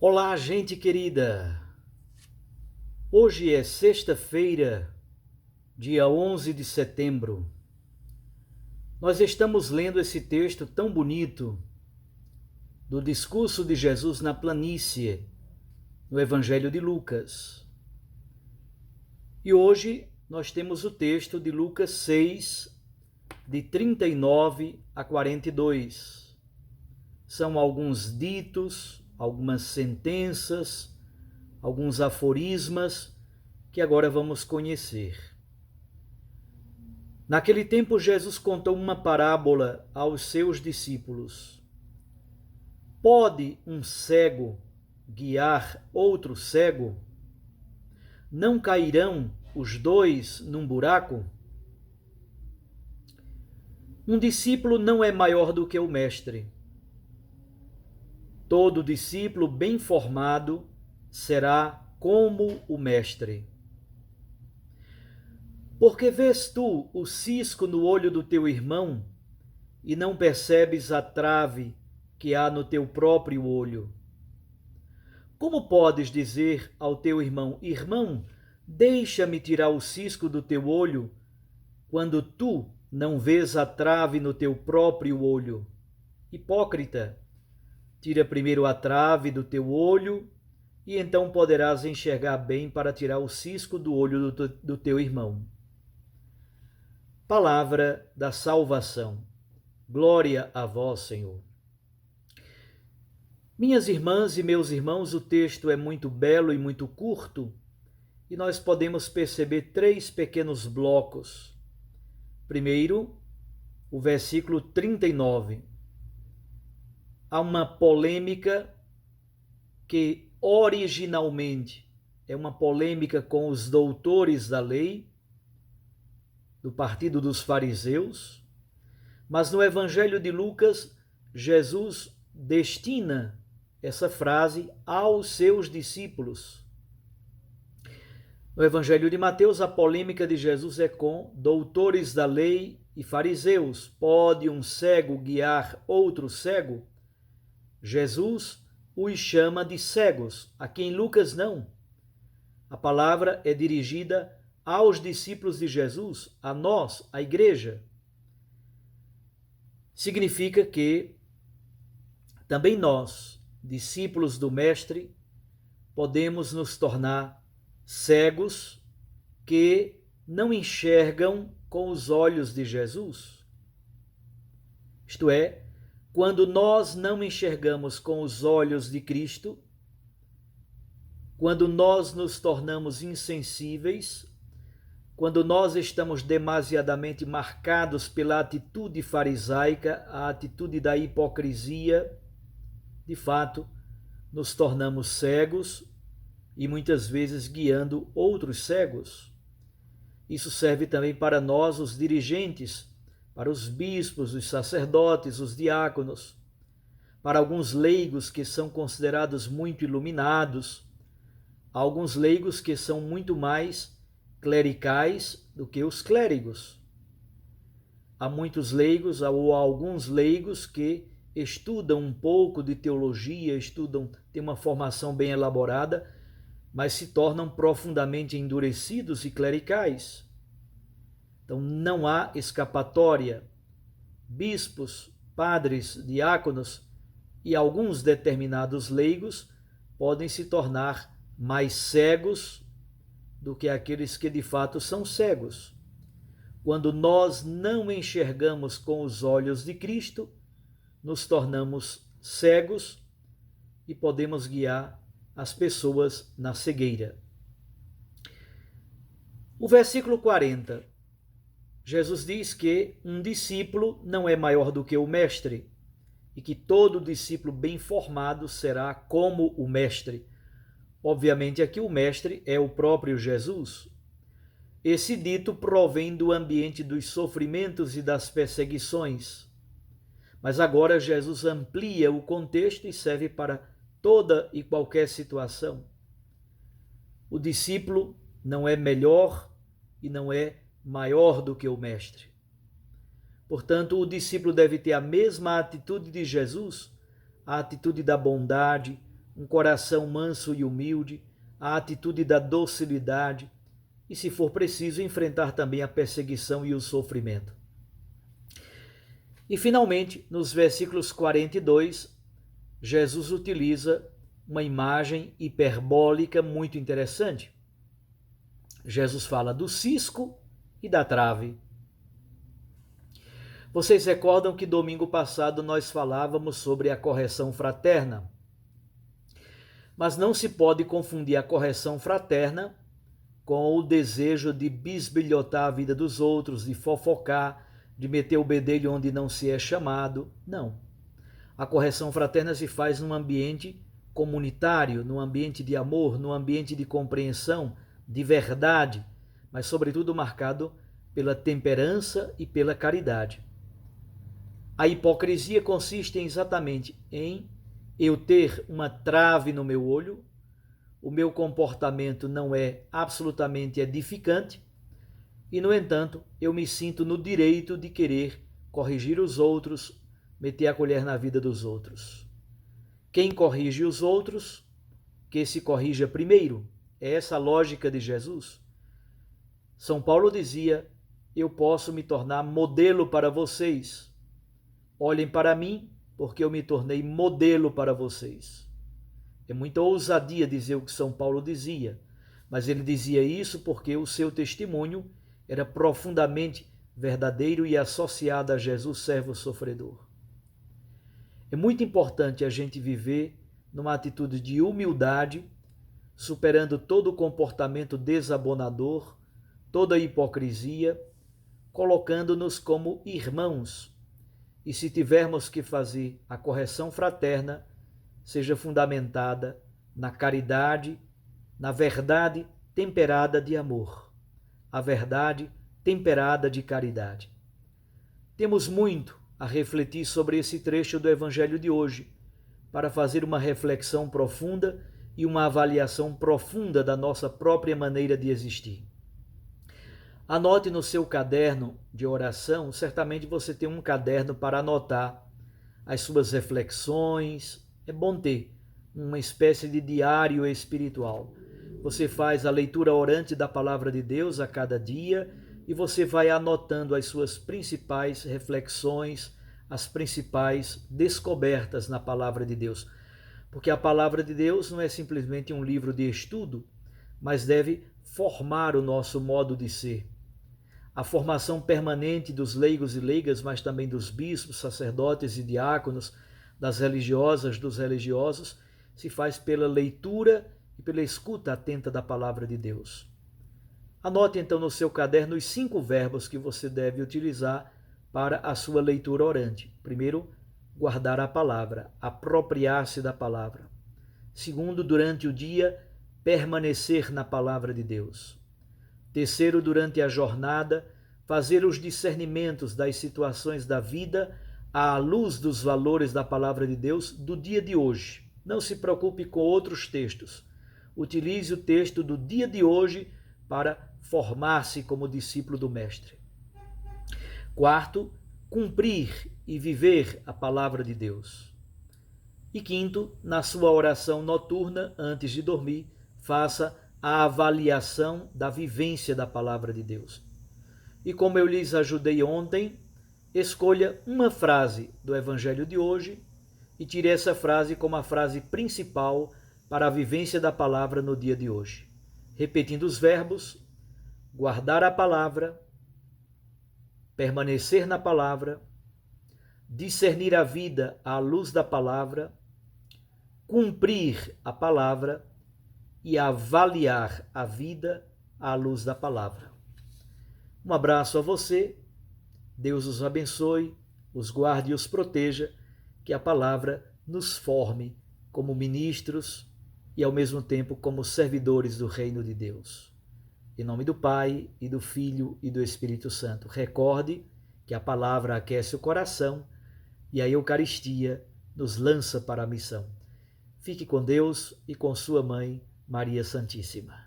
Olá, gente querida! Hoje é sexta-feira, dia 11 de setembro. Nós estamos lendo esse texto tão bonito do discurso de Jesus na planície, no Evangelho de Lucas. E hoje nós temos o texto de Lucas 6, de 39 a 42. São alguns ditos, algumas sentenças, alguns aforismas que agora vamos conhecer. Naquele tempo, Jesus contou uma parábola aos seus discípulos. Pode um cego guiar outro cego? Não cairão os dois num buraco? Um discípulo não é maior do que o mestre. Todo discípulo bem formado será como o mestre. Porque vês tu o cisco no olho do teu irmão e não percebes a trave que há no teu próprio olho? Como podes dizer ao teu irmão: Irmão, deixa-me tirar o cisco do teu olho, quando tu não vês a trave no teu próprio olho? Hipócrita, tira primeiro a trave do teu olho, e então poderás enxergar bem para tirar o cisco do olho do teu irmão. Palavra da salvação. Glória a vós, Senhor. Minhas irmãs e meus irmãos, o texto é muito belo e muito curto, e nós podemos perceber três pequenos blocos. Primeiro, o versículo 39. Há uma polêmica que originalmente é uma polêmica com os doutores da lei, do partido dos fariseus, mas no Evangelho de Lucas, Jesus destina essa frase aos seus discípulos. No Evangelho de Mateus, a polêmica de Jesus é com doutores da lei e fariseus. Pode um cego guiar outro cego? Jesus os chama de cegos. Aqui em Lucas não. A palavra é dirigida aos discípulos de Jesus, a nós, a igreja. Significa que também nós, discípulos do Mestre, podemos nos tornar cegos que não enxergam com os olhos de Jesus. Isto é, quando nós não enxergamos com os olhos de Cristo, quando nós nos tornamos insensíveis, quando nós estamos demasiadamente marcados pela atitude farisaica, a atitude da hipocrisia, de fato, nos tornamos cegos e muitas vezes guiando outros cegos. Isso serve também para nós, os dirigentes, para os bispos, os sacerdotes, os diáconos, para alguns leigos que são considerados muito iluminados, alguns leigos que são muito mais clericais do que os clérigos. Há muitos leigos ou alguns leigos que estudam um pouco de teologia, têm uma formação bem elaborada, mas se tornam profundamente endurecidos e clericais. Então não há escapatória. Bispos, padres, diáconos e alguns determinados leigos podem se tornar mais cegos do que aqueles que de fato são cegos. Quando nós não enxergamos com os olhos de Cristo, nos tornamos cegos e podemos guiar as pessoas na cegueira. O versículo 40, Jesus diz que um discípulo não é maior do que o mestre e que todo discípulo bem formado será como o mestre. Obviamente aqui o mestre é o próprio Jesus. Esse dito provém do ambiente dos sofrimentos e das perseguições. Mas agora Jesus amplia o contexto e serve para toda e qualquer situação. O discípulo não é melhor e não é maior do que o mestre. Portanto, o discípulo deve ter a mesma atitude de Jesus, a atitude da bondade, um coração manso e humilde, a atitude da docilidade e, se for preciso, enfrentar também a perseguição e o sofrimento. E, finalmente, nos versículos 42, Jesus utiliza uma imagem hiperbólica muito interessante. Jesus fala do cisco e da trave. Vocês recordam que domingo passado nós falávamos sobre a correção fraterna. Mas não se pode confundir a correção fraterna com o desejo de bisbilhotar a vida dos outros, de fofocar, de meter o bedelho onde não se é chamado. Não. A correção fraterna se faz num ambiente comunitário, num ambiente de amor, num ambiente de compreensão, de verdade, mas sobretudo marcado pela temperança e pela caridade. A hipocrisia consiste exatamente em eu ter uma trave no meu olho, o meu comportamento não é absolutamente edificante e, no entanto, eu me sinto no direito de querer corrigir os outros, meter a colher na vida dos outros. Quem corrige os outros, que se corrija primeiro. É essa a lógica de Jesus. São Paulo dizia: eu posso me tornar modelo para vocês. Olhem para mim, porque eu me tornei modelo para vocês. É muita ousadia dizer o que São Paulo dizia, mas ele dizia isso porque o seu testemunho era profundamente verdadeiro e associado a Jesus, servo sofredor. É muito importante a gente viver numa atitude de humildade, superando todo o comportamento desabonador, toda a hipocrisia, colocando-nos como irmãos. E se tivermos que fazer a correção fraterna, seja fundamentada na caridade, na verdade temperada de amor, a verdade temperada de caridade. Temos muito a refletir sobre esse trecho do Evangelho de hoje, para fazer uma reflexão profunda e uma avaliação profunda da nossa própria maneira de existir. Anote no seu caderno de oração, certamente você tem um caderno para anotar as suas reflexões. É bom ter uma espécie de diário espiritual. Você faz a leitura orante da palavra de Deus a cada dia e você vai anotando as suas principais reflexões, as principais descobertas na palavra de Deus. Porque a palavra de Deus não é simplesmente um livro de estudo, mas deve formar o nosso modo de ser. A formação permanente dos leigos e leigas, mas também dos bispos, sacerdotes e diáconos, das religiosas, dos religiosos, se faz pela leitura e pela escuta atenta da palavra de Deus. Anote então no seu caderno os 5 verbos que você deve utilizar para a sua leitura orante. Primeiro, guardar a palavra, apropriar-se da palavra. Segundo, durante o dia, permanecer na palavra de Deus. Terceiro, durante a jornada, fazer os discernimentos das situações da vida à luz dos valores da palavra de Deus do dia de hoje. Não se preocupe com outros textos. Utilize o texto do dia de hoje para formar-se como discípulo do Mestre. Quarto, cumprir e viver a palavra de Deus. E quinto, na sua oração noturna, antes de dormir, faça a avaliação da vivência da palavra de Deus. E como eu lhes ajudei ontem, escolha uma frase do Evangelho de hoje e tire essa frase como a frase principal para a vivência da palavra no dia de hoje. Repetindo os verbos: guardar a palavra, permanecer na palavra, discernir a vida à luz da palavra, cumprir a palavra e avaliar a vida à luz da palavra. Um abraço a você, Deus os abençoe, os guarde e os proteja, que a palavra nos forme como ministros e ao mesmo tempo como servidores do reino de Deus. Em nome do Pai, e do Filho e do Espírito Santo. Recorde que a palavra aquece o coração e a Eucaristia nos lança para a missão. Fique com Deus e com sua mãe, Maria Santíssima.